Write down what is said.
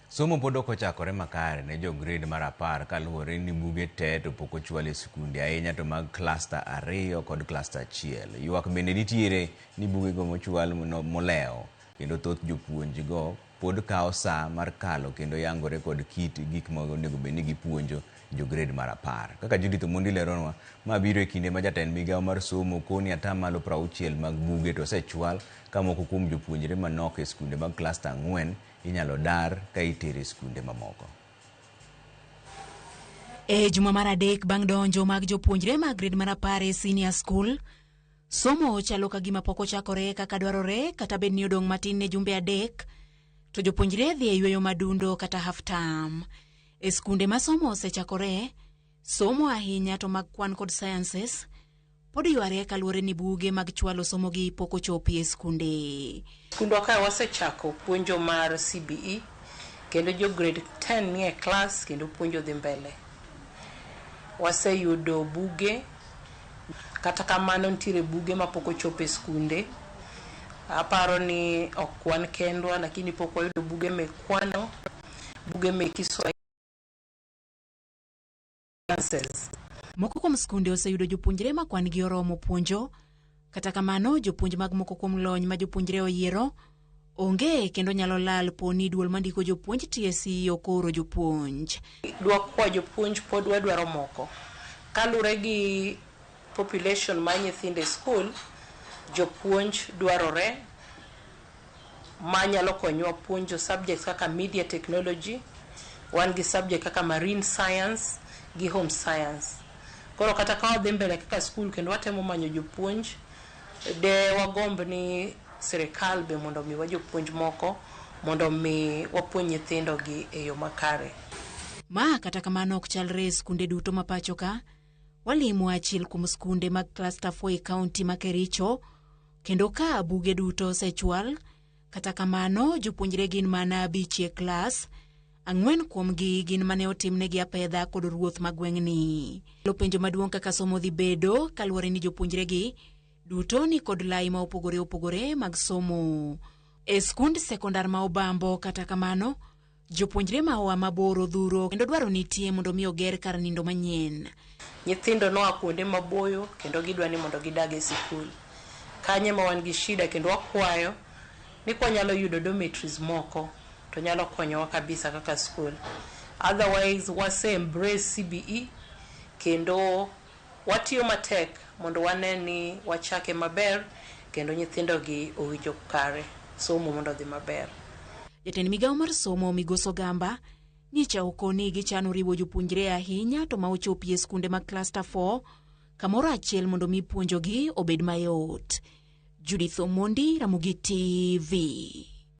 Somo pod ok ochakore makare ne jo grade mar 10 kaluwore ni buge te to pok ochwal e sikunde ahinya to mag cluster 2 kod cluster 1. Ywak bende nitiere ni bugego mochwal moleo kendo thoth jopuonjgo pod kawo saa mar kalo kendo yangore kod kit gik ma onego bed ni gipuonjo jo grade mar 10. Kaka Judith Omondi leronwa, ma biro e kinde ma jatend migawo mar somo koni atamalo 60 mag buge to osechwal ka moko kuom jopuonjre manok e sikunde mag cluster 4 inyalo dar ka itere sikunde mamoko. E juma mar adek bang' donjo mag jopuonjre mag grade mar 10 e senior school, somo chalo ka gima pok ochakore kaka dwarore kata bed ni odong' matin ne jumbe adek, to jopuonjre dhi e yweyo madundo kata half term. E sikunde ma somo osechakore, somo ahinya to mag kwan kod sciences pod yware kaluwore ni buge mag chwalo somo gi pok ochopi e sikunde. Kundo ka wasechako puonjo mar CBE kendo jo grade 10 ni e class kendo puonjo dhi mbele. Waseyudo buge, kata kamano nitiere buge ma pok ochopo e sikunde. Aparo ni ok kwan kendwa, lakini pok wayudo buge me kwano, buge me Kiswahili. Moko kuom sikunde oseyudo jopuonjre ma kwan gi oromo puonjo, kata kamano jopuonj mag moko kuom lony ma jopuonjre oyiero onge kendo nyalo lal poni duol mandiko jopuonj TSC okoro jopuonj. Dwa kwa jopuonj pod wadwaro moko. Kalure gi population ma nyithindo e school, jopuonj dwarore ma nyalo konyowa puonjo subjects kaka media technology, wan gi subject kaka marine science gi home science. Koro kata ka wadhi mbele kaka school kendo watemo manyo jopuonj, de wagomb ni serikal be mondo mi wa jopuonj moko mondo mi wapuonj nyithindo gi e yo makare. Ma kata kamano ok chalre sikunde duto ma pacho ka. Walimu achiel kuom sikunde mag cluster 4 e kaunti ma Kericho, kendo ka buge duto osechwal, kata kamano jopuonjre gin mana 5 e klas, 4 kuomgi gin mane otimnegi apedha kod ruoth ma gweng'ni. Penjo maduong' kaka somo dhi bedo kaluwore ni jopuonjre gi duto ni kod lai ma opogore opogore mag somo. E skund sekondar ma Obambo kata kamano, jopuonjre ma oa mabor odhuro kendo dwaro nitie mondo mi oger kar nindo manyien. Nyithindo noa kuonde maboyo kendo gidwa ni mondo gidag e sikul. Kanye ma wan gi shida kendo wakwayo ni kwa nyalo yudo dormitories moko to nyalo konyowa kabisa kaka school. Otherwise wase embrace CBE kendo watiyo matek mondo wane ni wachake maber kendo nyithindo gi owinjo kare somo mondo dhi maber. Jatend migawo mar somo Migoso Gamba nyicha okoni gichano riwo jopuonjre ahinya to ma ochopi e sikunde mag cluster 4 kamoro achiel mondo mi puonjogi obed mayot. Judith Omondi, Ramogi TV.